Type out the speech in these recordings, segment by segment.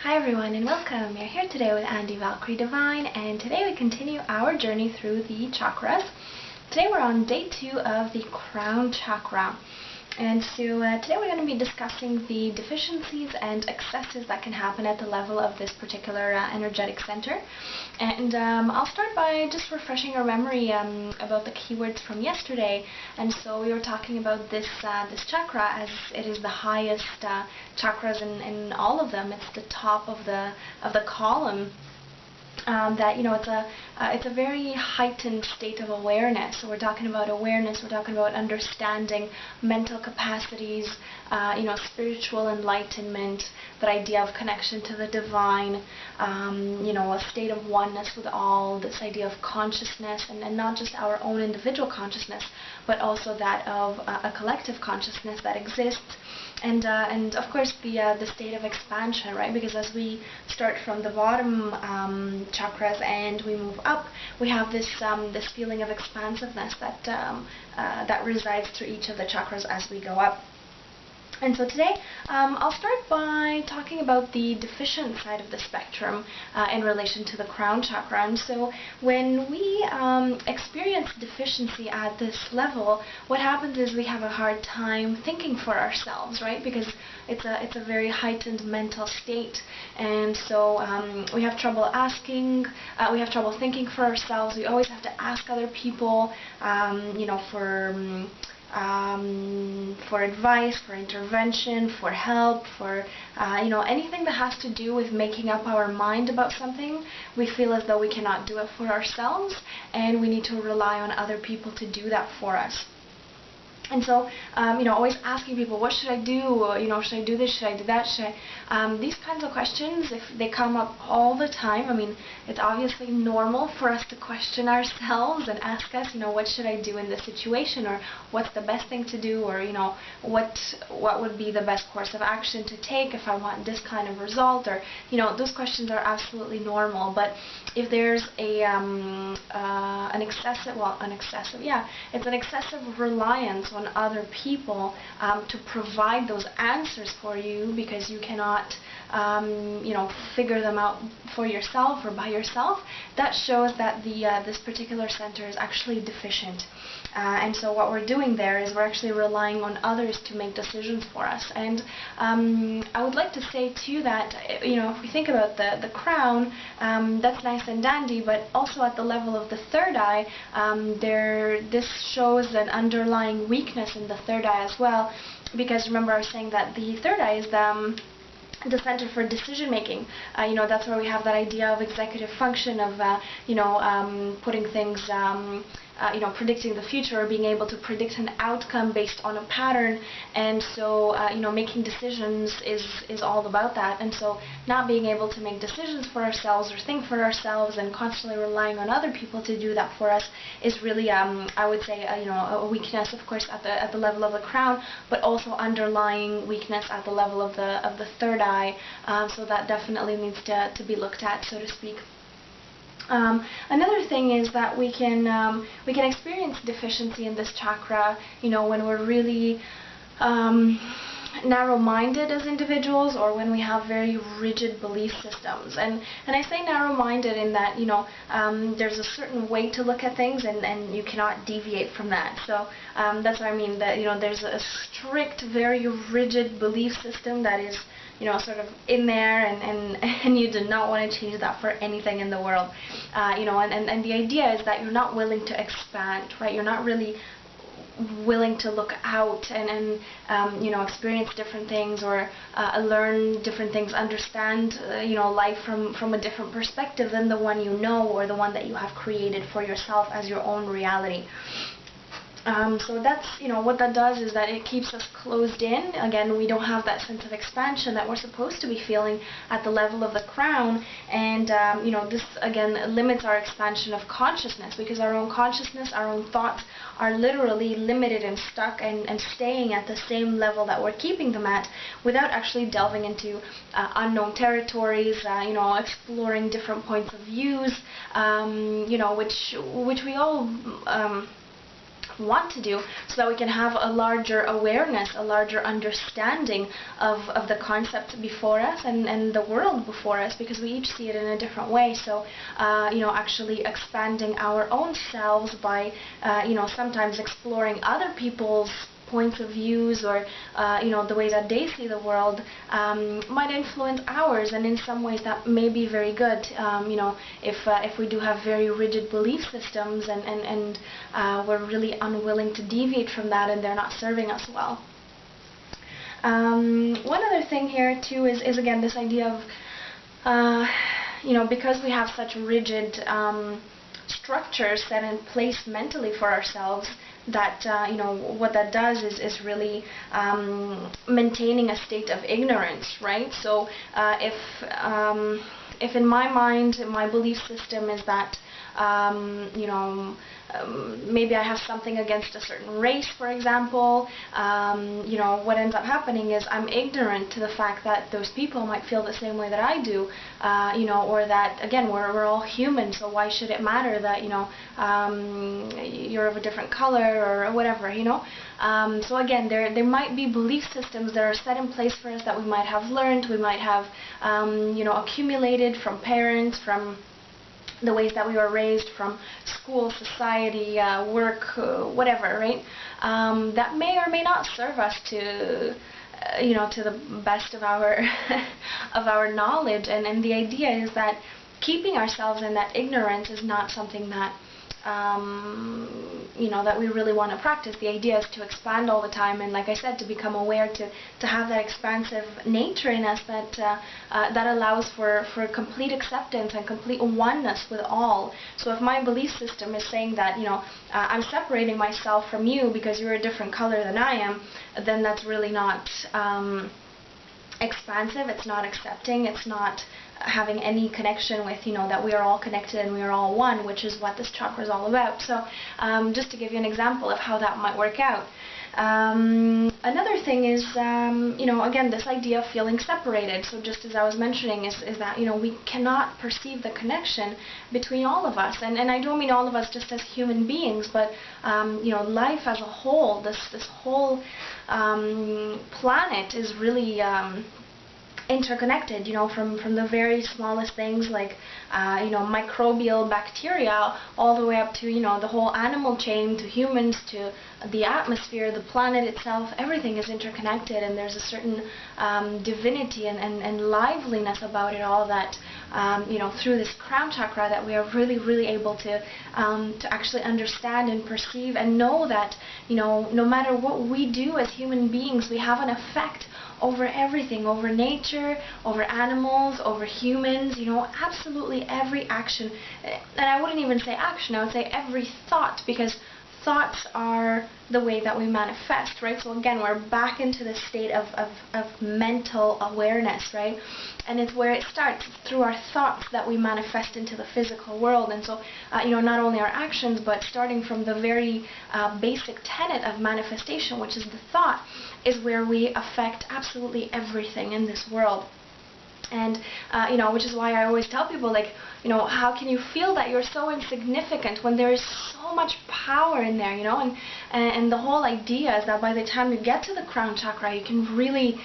Hi everyone and welcome. You're here today with Andy Valkyrie Divine, and today we continue our journey through the chakras. Today we're on day 2 of the crown chakra. And so today we're going to be discussing the deficiencies and excesses that can happen at the level of this particular energetic center. And I'll start by just refreshing our memory about the keywords from yesterday. And so we were talking about this chakra as it is the highest chakras in all of them. It's the top of the column. That it's a very heightened state of awareness. So we're talking about awareness, we're talking about understanding, mental capacities, spiritual enlightenment, that idea of connection to the divine, a state of oneness with all, this idea of consciousness, and not just our own individual consciousness, but also that of a collective consciousness that exists. And of course the state of expansion, right? Because as we start from the bottom chakras and we move up, we have this feeling of expansiveness that resides through each of the chakras as we go up. And so today, I'll start by talking about the deficient side of the spectrum in relation to the crown chakra. And so when we experience deficiency at this level, what happens is we have a hard time thinking for ourselves, right? Because it's a very heightened mental state. And so we have trouble asking, we have trouble thinking for ourselves. We always have to ask other people, for advice, for intervention, for help, for anything that has to do with making up our mind about something. We feel as though we cannot do it for ourselves, and we need to rely on other people to do that for us. And so, always asking people, what should I do? Should I do this? Should I do that? These kinds of questions, if they come up all the time, it's obviously normal for us to question ourselves and ask us, what should I do in this situation? Or what's the best thing to do? Or, what would be the best course of action to take if I want this kind of result? Or, those questions are absolutely normal. But if there's an excessive reliance on other people to provide those answers for you, because you cannot figure them out for yourself or by yourself, that shows that this particular center is actually deficient. And so what we're doing there is we're actually relying on others to make decisions for us. And I would like to say too that if we think about the crown, that's nice and dandy, but also at the level of the third eye, this shows an underlying weakness in the third eye as well, because remember I was saying that the third eye is the center for decision making. That's where we have that idea of executive function, of putting things, predicting the future, or being able to predict an outcome based on a pattern. And so making decisions is all about that. And so not being able to make decisions for ourselves or think for ourselves and constantly relying on other people to do that for us is really I would say a weakness, of course, at the level of the crown, but also underlying weakness at the level of the third eye. So that definitely needs to be looked at, so to speak. Another thing is that we can experience deficiency in this chakra, when we're really narrow-minded as individuals, or when we have very rigid belief systems. And I say narrow-minded in that there's a certain way to look at things, and you cannot deviate from that. So that's what I mean, that there's a strict, very rigid belief system that is sort of in there, and you do not want to change that for anything in the world. And the idea is that you're not willing to expand, right? You're not really willing to look out and experience different things, or learn different things, understand life from a different perspective than the one or the one that you have created for yourself as your own reality. So that's, what that does is that it keeps us closed in. Again, we don't have that sense of expansion that we're supposed to be feeling at the level of the crown. And, this, again, limits our expansion of consciousness, because our own consciousness, our own thoughts are literally limited and stuck and staying at the same level that we're keeping them at, without actually delving into unknown territories, exploring different points of views, which we all want to do, so that we can have a larger awareness, a larger understanding of the concept before us and the world before us, because we each see it in a different way. So, actually expanding our own selves by, sometimes exploring other people's points of views, or the way that they see the world, might influence ours, and in some ways that may be very good. If we do have very rigid belief systems, and we're really unwilling to deviate from that, and they're not serving us well. One other thing here too is again this idea of because we have such rigid structures set in place mentally for ourselves, that what that does is really maintaining a state of ignorance, right? So if in my mind my belief system is that maybe I have something against a certain race, for example, what ends up happening is I'm ignorant to the fact that those people might feel the same way that I do, or that, again, we're all human, so why should it matter that, you're of a different color or whatever, So again, there might be belief systems that are set in place for us that we might have learned, we might have, accumulated from parents, from the ways that we were raised, from school, society, work, whatever, right? That may or may not serve us to the best of our of our knowledge. And the idea is that keeping ourselves in that ignorance is not something that that we really want to practice. The idea is to expand all the time, and like I said, to become aware, to have that expansive nature in us that that allows for complete acceptance and complete oneness with all. So if my belief system is saying that I'm separating myself from you because you're a different color than I am, then that's really not expansive, it's not accepting, it's not having any connection with, that we are all connected and we are all one, which is what this chakra is all about. So just to give you an example of how that might work out. Another thing is, again, this idea of feeling separated. So just as I was mentioning, is that, we cannot perceive the connection between all of us. And I don't mean all of us just as human beings, but, life as a whole, this whole planet is really interconnected, from the very smallest things like, microbial bacteria, all the way up to, the whole animal chain, to humans, to the atmosphere, the planet itself. Everything is interconnected, and there's a certain divinity and liveliness about it all that, through this crown chakra, that we are really, really able to actually understand and perceive and know that, no matter what we do as human beings, we have an effect over everything, over nature, over animals, over humans, absolutely every action. And I wouldn't even say action, I would say every thought, because thoughts are the way that we manifest, right? So again, we're back into the state of mental awareness, right? And it's where it starts. It's through our thoughts that we manifest into the physical world. And so, not only our actions, but starting from the very basic tenet of manifestation, which is the thought, is where we affect absolutely everything in this world. And, which is why I always tell people, like, how can you feel that you're so insignificant when there is so much power in there, and the whole idea is that by the time you get to the crown chakra, you can really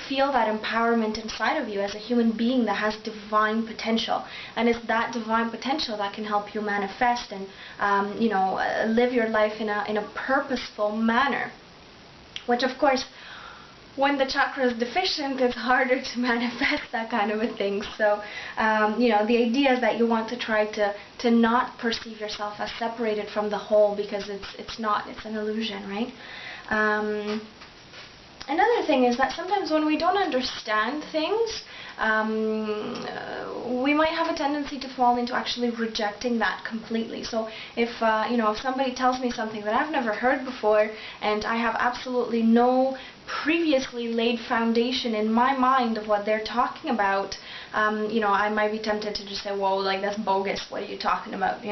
feel that empowerment inside of you as a human being that has divine potential. And it's that divine potential that can help you manifest and, live your life in a purposeful manner, which, of course, when the chakra is deficient, it's harder to manifest that kind of a thing. So, the idea is that you want to try to not perceive yourself as separated from the whole, because it's not, it's an illusion, right? Another thing is that sometimes when we don't understand things, we might have a tendency to fall into actually rejecting that completely. So if if somebody tells me something that I've never heard before, and I have absolutely no previously laid foundation in my mind of what they're talking about, I might be tempted to just say, whoa, like, that's bogus, what are you talking about,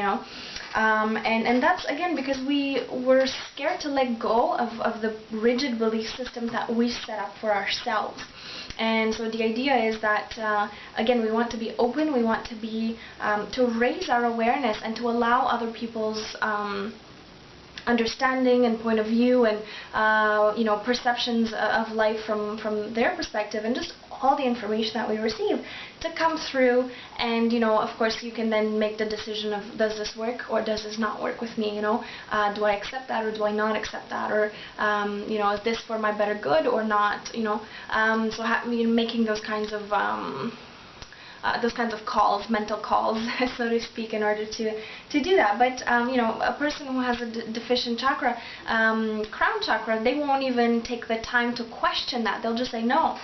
and that's, again, because we're scared to let go of the rigid belief system that we set up for ourselves. And so the idea is that, again, we want to be open, we want to be, to raise our awareness and to allow other people's understanding and point of view and perceptions of life from their perspective, and just all the information that we receive to come through. And of course you can then make the decision of, does this work or does this not work with me? Do I accept that or do I not accept that? Or is this for my better good or not? So making those kinds of calls, mental calls, so to speak, in order to do that. But a person who has a deficient chakra, crown chakra, they won't even take the time to question that. They'll just say, no,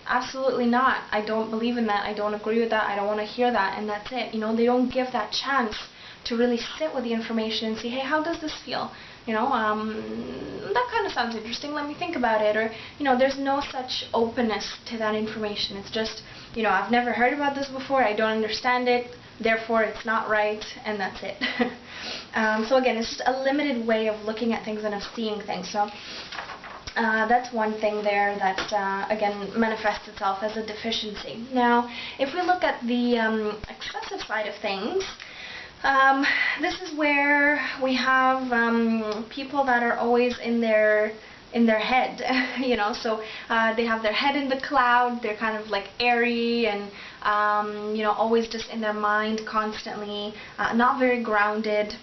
absolutely not. I don't believe in that. I don't agree with that. I don't want to hear that, and that's it. They don't give that chance to really sit with the information and see, hey, how does this feel? That kind of sounds interesting, let me think about it. Or, there's no such openness to that information. It's just, I've never heard about this before, I don't understand it, therefore it's not right, and that's it. So again, it's just a limited way of looking at things and of seeing things. So that's one thing there that, again, manifests itself as a deficiency. Now, if we look at the excessive side of things, this is where we have people that are always in their head, so they have their head in the cloud, they're kind of like airy and, always just in their mind constantly, not very grounded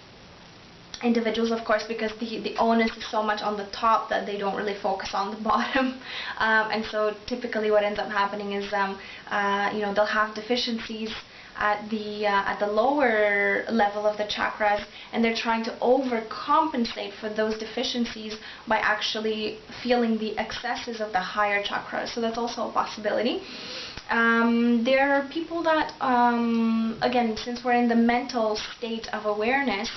individuals, of course, because the onus is so much on the top that they don't really focus on the bottom. And so typically what ends up happening is, they'll have deficiencies at the lower level of the chakras, and they're trying to overcompensate for those deficiencies by actually feeling the excesses of the higher chakras. So that's also a possibility. There are people that, again, since we're in the mental state of awareness,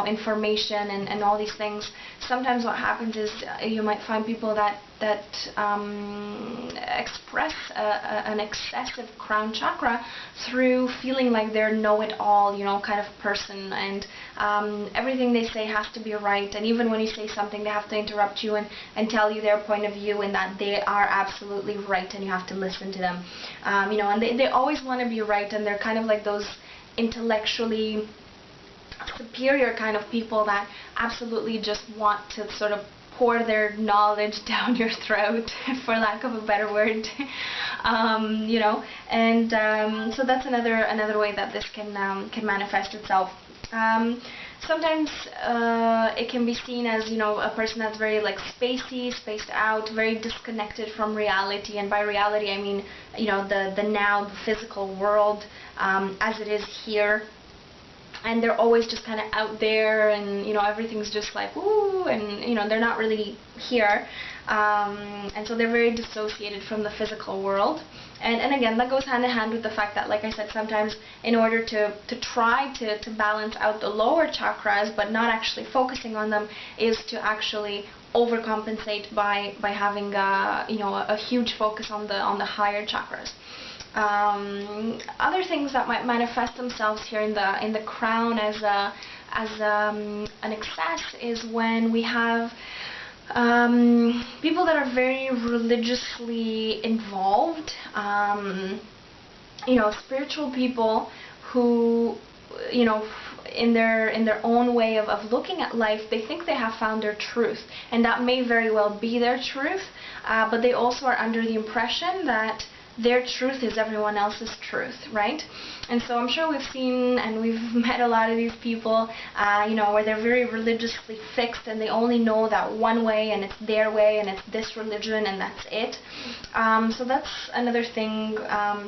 information and all these things, sometimes what happens is you might find people that express an excessive crown chakra through feeling like they're know-it-all, kind of person, and everything they say has to be right, and even when you say something they have to interrupt you and tell you their point of view and that they are absolutely right and you have to listen to them. And they always want to be right, and they're kind of like those intellectually superior kind of people that absolutely just want to sort of pour their knowledge down your throat, for lack of a better word. So that's another way that this can manifest itself. Sometimes it can be seen as, a person that's very like spaced out, very disconnected from reality. And by reality I mean, the now, the physical world as it is here. And they're always just kind of out there, and everything's just like ooh, and they're not really here, and so they're very dissociated from the physical world. And again, that goes hand in hand with the fact that, like I said, sometimes in order to try to balance out the lower chakras, but not actually focusing on them, is to actually overcompensate by having a huge focus on the higher chakras. Other things that might manifest themselves here in the crown as an excess is when we have people that are very religiously involved, spiritual people who, in their own way of looking at life, they think they have found their truth, and that may very well be their truth, but they also are under the impression that their truth is everyone else's truth, right? And so I'm sure we've seen and we've met a lot of these people, where they're very religiously fixed and they only know that one way and it's their way and it's this religion and that's it. So that's another thing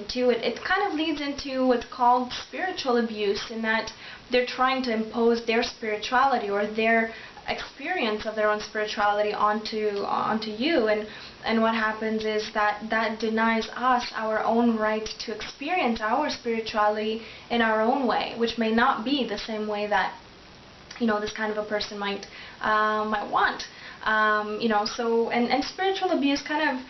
too. It kind of leads into what's called spiritual abuse, in that they're trying to impose their spirituality or their experience of their own spirituality onto you, and what happens is that denies us our own right to experience our spirituality in our own way, which may not be the same way that this kind of a person might want. So and spiritual abuse kind of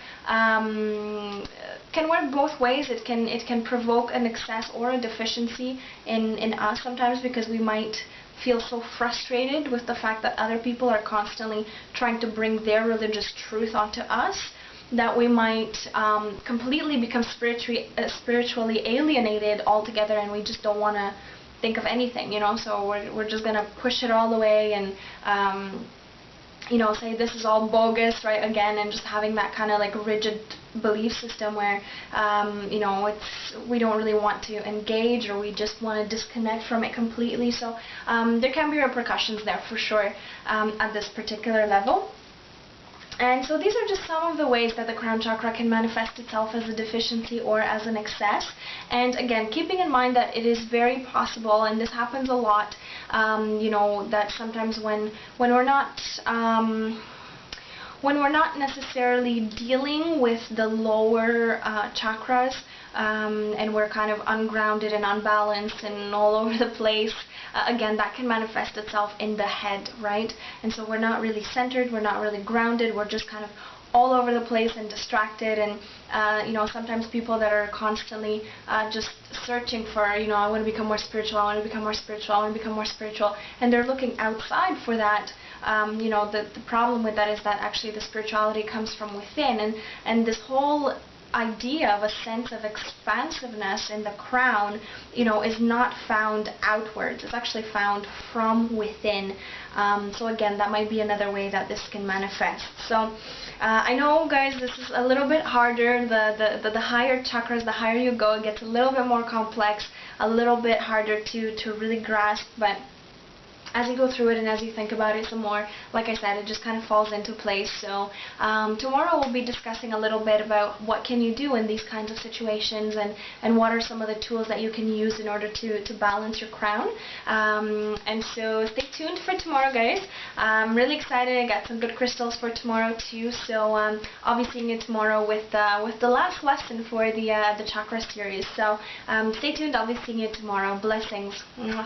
can work both ways. It can provoke an excess or a deficiency in us sometimes, because we might feel so frustrated with the fact that other people are constantly trying to bring their religious truth onto us, that we might completely become spiritually alienated altogether, and we just don't want to think of anything, you know. So we're just gonna push it all away and you know, say this is all bogus, right, again, and just having that kind of like rigid belief system where you know, we don't really want to engage, or we just want to disconnect from it completely. So there can be repercussions there for sure at this particular level. And so these are just some of the ways that the crown chakra can manifest itself as a deficiency or as an excess. And again, keeping in mind that it is very possible, and this happens a lot, you know, that sometimes when we're not necessarily dealing with the lower chakras, and we're kind of ungrounded and unbalanced and all over the place, again, that can manifest itself in the head, right? And so we're not really centered, we're not really grounded, we're just kind of all over the place and distracted. And you know, sometimes people that are constantly just searching for, you know, I want to become more spiritual, I want to become more spiritual, I want to become more spiritual, and they're looking outside for that. You know, the problem with that is that actually the spirituality comes from within, and this whole idea of a sense of expansiveness in the crown, you know, is not found outwards. It's actually found from within. So again, that might be another way that this can manifest. So I know, guys, this is a little bit harder. The higher chakras, the higher you go, it gets a little bit more complex, a little bit harder to really grasp, but as you go through it and as you think about it some more, like I said, it just kind of falls into place. So tomorrow we'll be discussing a little bit about what can you do in these kinds of situations, and what are some of the tools that you can use in order to balance your crown. And so stay tuned for tomorrow, guys. I'm really excited. I got some good crystals for tomorrow too. So I'll be seeing you tomorrow with the last lesson for the chakra series. So stay tuned. I'll be seeing you tomorrow. Blessings. Mwah.